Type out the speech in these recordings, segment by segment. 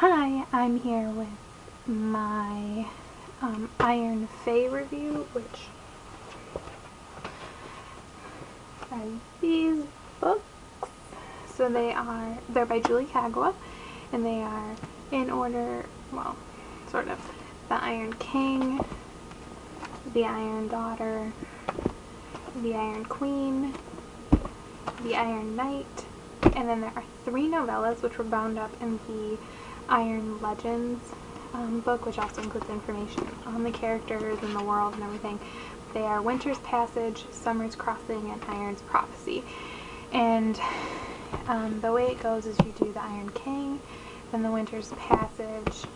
Hi, I'm here with my Iron Fae review, which are these books. So they're by Julie Kagawa, and they are in order, well, sort of, the Iron King, the Iron Daughter, the Iron Queen, the Iron Knight, and then there are 3 novellas which were bound up in the Iron Legends book, which also includes information on the characters and the world and everything. They are Winter's Passage, Summer's Crossing, and Iron's Prophecy. And the way it goes is you do the Iron King, then the Winter's Passage,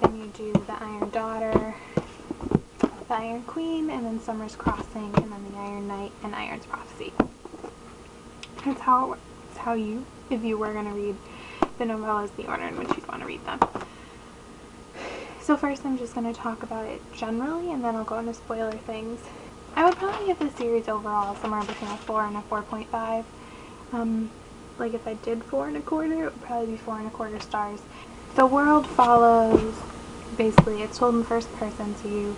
then you do the Iron Daughter, the Iron Queen, and then Summer's Crossing, and then the Iron Knight and Iron's Prophecy. That's how it works. It's how you, if you were going to read the novellas, the order in which you'd want to read them. So first I'm just going to talk about it generally, and then I'll go into spoiler things. I would probably give this series overall somewhere between a 4 and a 4.5. Like if I did 4 1/4, it would probably be 4 1/4 stars. The world follows, basically, it's told in first person, so you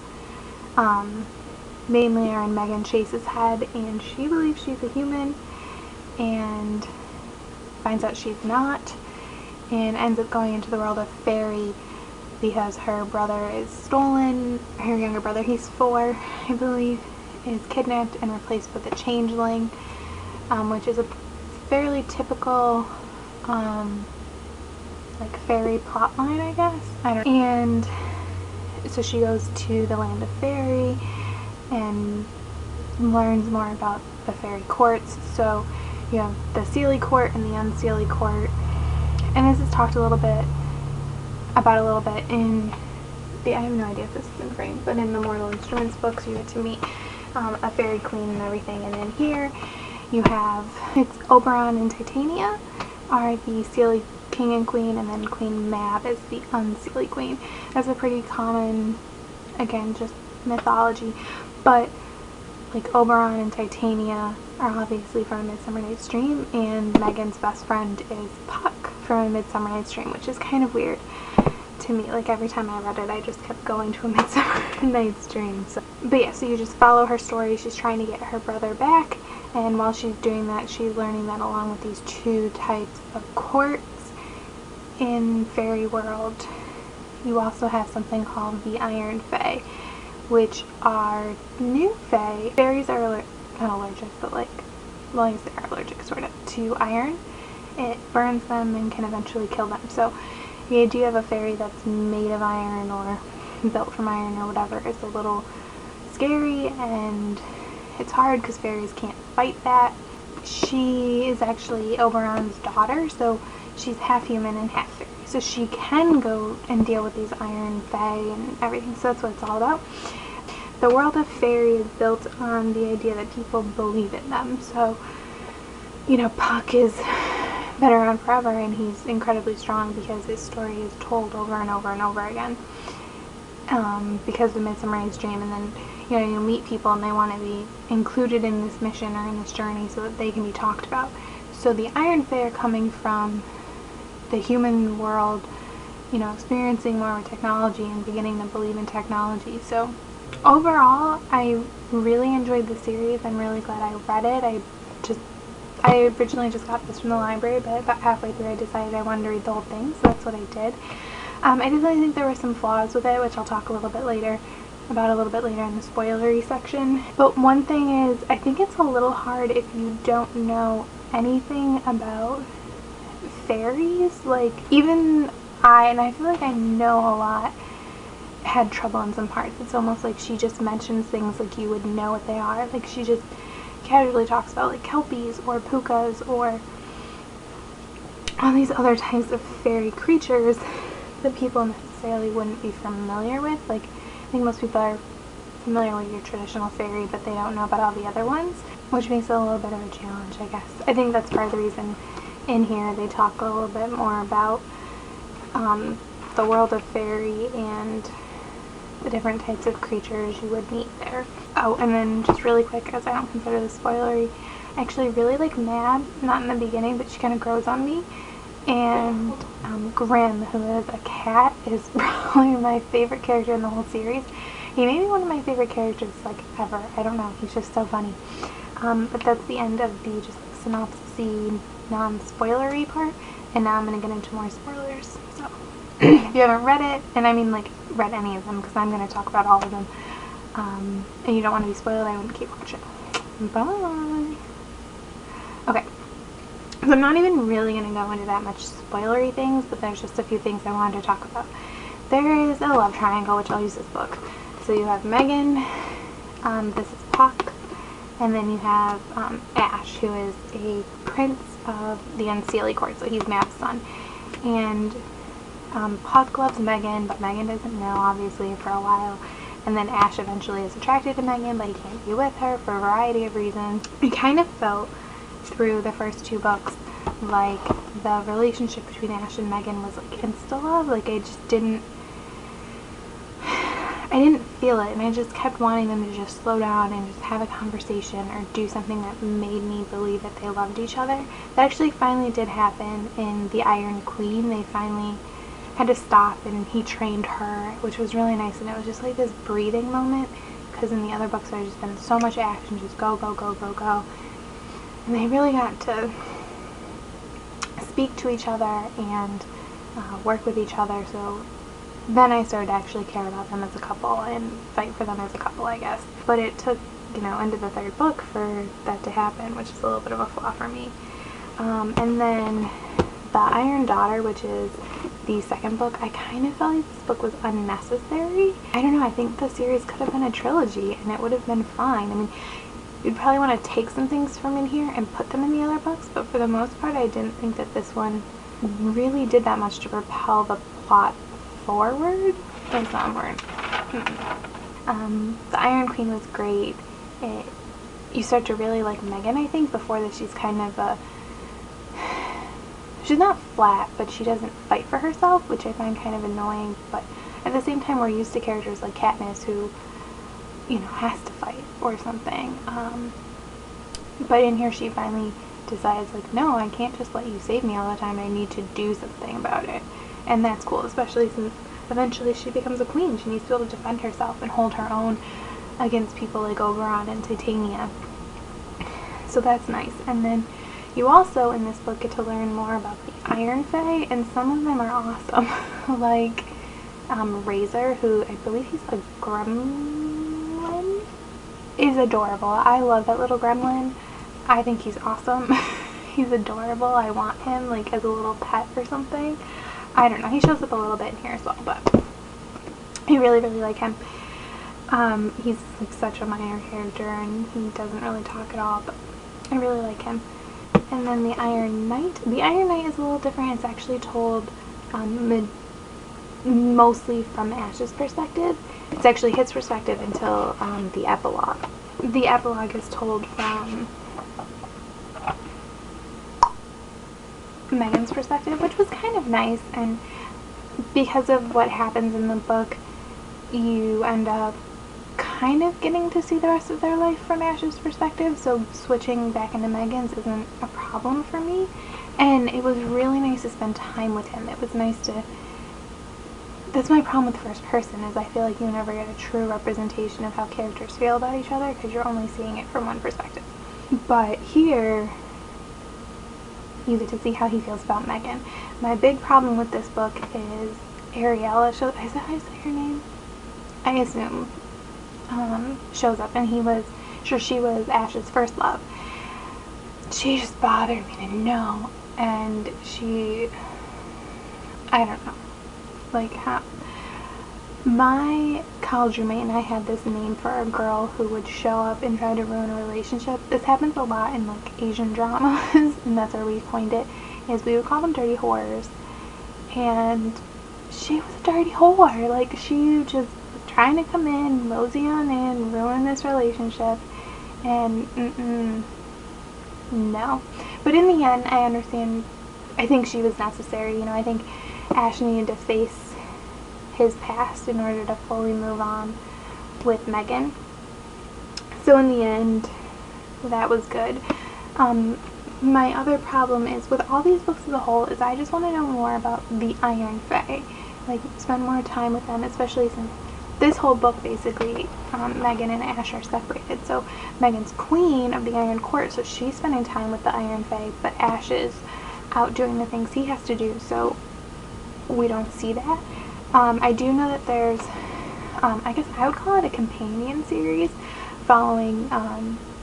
mainly are in Megan Chase's head, and she believes she's a human, and finds out she's not, and ends up going into the world of fairy because her brother is stolen. Her younger brother, he's 4, I believe, is kidnapped and replaced with a changeling, which is a fairly typical like fairy plotline, I guess. And so she goes to the land of fairy and learns more about the fairy courts. So you have the Seelie Court and the Unseelie Court, and this is talked a little bit in the, I have no idea if this is in frame, but in the Mortal Instruments books you get to meet a fairy queen and everything. And then here you have, it's Oberon and Titania are the Seelie King and Queen, and then Queen Mab is the Unseelie Queen. That's a pretty common, again, just mythology, but like Oberon and Titania are obviously from A Midsummer Night's Dream, and Megan's best friend is Puck from A Midsummer Night's Dream, which is kind of weird to me. Like every time I read it, I just kept going to A Midsummer Night's Dream. But yeah, so you just follow her story. She's trying to get her brother back, and while she's doing that, she's learning that along with these 2 types of courts in fairy world, you also have something called the Iron Fae, which are new fae. Fairies are not allergic, but like, well, I guess they are allergic sort of to iron. It burns them and can eventually kill them. So the idea of a fairy that's made of iron or built from iron or whatever is a little scary, and it's hard because fairies can't fight that. She is actually Oberon's daughter, so she's half human and half fairy. So she can go and deal with these iron fae and everything, so that's what it's all about. The world of fairy is built on the idea that people believe in them. So, you know, Puck has been around forever, and he's incredibly strong because his story is told over and over and over again. Because of Midsummer Night's Dream, and then, you know, you meet people and they want to be included in this mission or in this journey so that they can be talked about. So the Iron Fae are coming from the human world, you know, experiencing more of technology and beginning to believe in technology. So overall, I really enjoyed the series. I'm really glad I read it. I originally just got this from the library, but about halfway through I decided I wanted to read the whole thing, so that's what I did. I definitely think there were some flaws with it, which I'll talk a little bit later in the spoilery section. But one thing is, I think it's a little hard if you don't know anything about fairies. Like, even and I feel like I know a lot, had trouble in some parts. It's almost like she just mentions things like you would know what they are. Like, she just casually talks about like kelpies or pukas or all these other types of fairy creatures that people necessarily wouldn't be familiar with. Like, I think most people are familiar with your traditional fairy, but they don't know about all the other ones, which makes it a little bit of a challenge, I guess. I think that's part of the reason in here they talk a little bit more about the world of fairy and the different types of creatures you would meet there. Oh, and then just really quick, as I don't consider this spoilery, I actually really like Mab, not in the beginning, but she kind of grows on me. And Grim, who is a cat, is probably my favorite character in the whole series. He may be one of my favorite characters, like, ever. I don't know. He's just so funny. But that's the end of the just synopsis-y, non-spoilery part. And now I'm going to get into more spoilers. So, if you haven't read it, and I mean, like, read any of them, because I'm going to talk about all of them, and you don't want to be spoiled, I wouldn't keep watching. Bye! Okay. So I'm not even really going to go into that much spoilery things, but there's just a few things I wanted to talk about. There is a love triangle, which I'll use this book. So you have Megan, this is Puck, and then you have Ash, who is a prince of the Unseelie court, so he's Map's son. And Puck loves Megan, but Megan doesn't know, obviously, for a while. And then Ash eventually is attracted to Megan, but he can't be with her for a variety of reasons. It kind of felt through the first 2 books like the relationship between Ash and Megan was like insta-love. Like I didn't feel it, and I just kept wanting them to just slow down and just have a conversation or do something that made me believe that they loved each other. That actually finally did happen in The Iron Queen. They finally had to stop and he trained her, which was really nice, and it was just like this breathing moment, because in the other books there's just been so much action, just go, go, go, go, go. And they really got to speak to each other and work with each other, so then I started to actually care about them as a couple and fight for them as a couple, I guess. But it took, into the 3rd book for that to happen, which is a little bit of a flaw for me. And then The Iron Daughter, which is the 2nd book, I kind of felt like this book was unnecessary. I don't know, I think the series could have been a trilogy and it would have been fine. I mean, you'd probably want to take some things from in here and put them in the other books, but for the most part I didn't think that this one really did that much to propel the plot forward. That's not a word. The Iron Queen was great. You start to really like Megan, I think. Before this, she's kind of she's not flat, but she doesn't fight for herself, which I find kind of annoying, but at the same time we're used to characters like Katniss who has to fight or something. But in here she finally decides, like, no, I can't just let you save me all the time. I need to do something about it. And that's cool, especially since eventually she becomes a queen. She needs to be able to defend herself and hold her own against people like Oberon and Titania. So that's nice. And then you also, in this book, get to learn more about the Iron Fae, and some of them are awesome. Like Razor, who I believe he's a gremlin, is adorable. I love that little gremlin. I think he's awesome. He's adorable. I want him like as a little pet or something. I don't know. He shows up a little bit in here as well, but I really, really like him. He's like such a minor character and he doesn't really talk at all, but I really like him. And then the Iron Knight. The Iron Knight is a little different. It's actually told mostly from Ash's perspective. It's actually his perspective until the epilogue. The epilogue is told from Megan's perspective, which was kind of nice, and because of what happens in the book, you end up kind of getting to see the rest of their life from Ash's perspective, so switching back into Megan's isn't a problem for me, and it was really nice to spend time with him. It was nice to... That's my problem with first person, is I feel like you never get a true representation of how characters feel about each other because you're only seeing it from one perspective. But here, you get to see how he feels about Megan. My big problem with this book is Ariella, is that how I say her name? I assume, shows up, and she was Ash's first love. She just bothered me to no, and I don't know, like my college roommate and I had this name for a girl who would show up and try to ruin a relationship. This happens a lot in like Asian dramas, and that's where we coined it, is we would call them dirty whores. And she was a dirty whore. Like, she just was trying to come in, mosey on in, ruin this relationship, and no. But in the end, I understand. I think she was necessary. I think Ash needed to face his past in order to fully move on with Megan. So in the end, that was good. my other problem is with all these books as a whole is I just want to know more about the Iron Fae. Like, spend more time with them, especially since this whole book basically, Megan and Ash are separated. So Megan's queen of the Iron Court, so she's spending time with the Iron Fae, but Ash is out doing the things he has to do, so we don't see that. I do know that there's, I guess I would call it a companion series following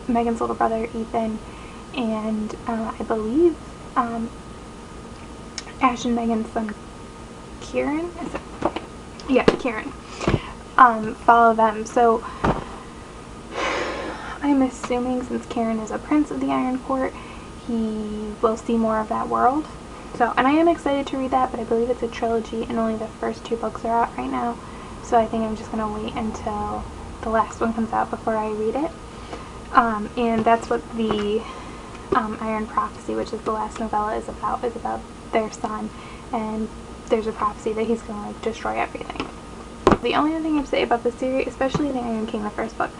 Megan's little brother Ethan and I believe Ash and Megan's son Kieran, is it? Yeah, Kieran. Follow them. So I'm assuming since Kieran is a prince of the Iron Court, he will see more of that world. So, and I am excited to read that, but I believe it's a trilogy and only the first 2 books are out right now. So I think I'm just going to wait until the last one comes out before I read it. And that's what the Iron Prophecy, which is the last novella, is about their son, and there's a prophecy that he's going to like destroy everything. The only other thing I have to say about the series, especially the Iron King, the first book,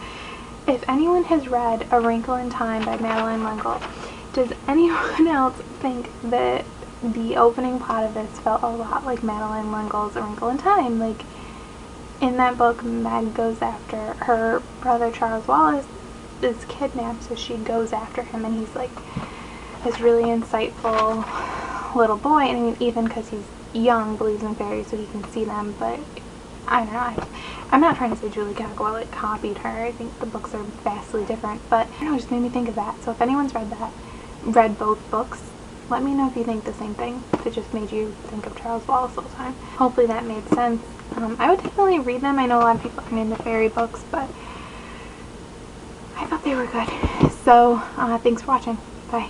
if anyone has read A Wrinkle in Time by Madeleine L'Engle, does anyone else think that the opening plot of this felt a lot like Madeleine L'Engle's A Wrinkle in Time? Like, in that book, Meg goes after her brother Charles Wallace is kidnapped, so she goes after him, and he's like this really insightful little boy, and I mean, even because he's young, believes in fairies so he can see them, but I don't know, I'm not trying to say Julie Gagwell like copied her. I think the books are vastly different, but I don't know, it just made me think of that. So if anyone's read both books, let me know if you think the same thing, if it just made you think of Charles Wallace all the time. Hopefully that made sense. I would definitely read them. I know a lot of people aren't into fairy books, but I thought they were good. So thanks for watching. Bye.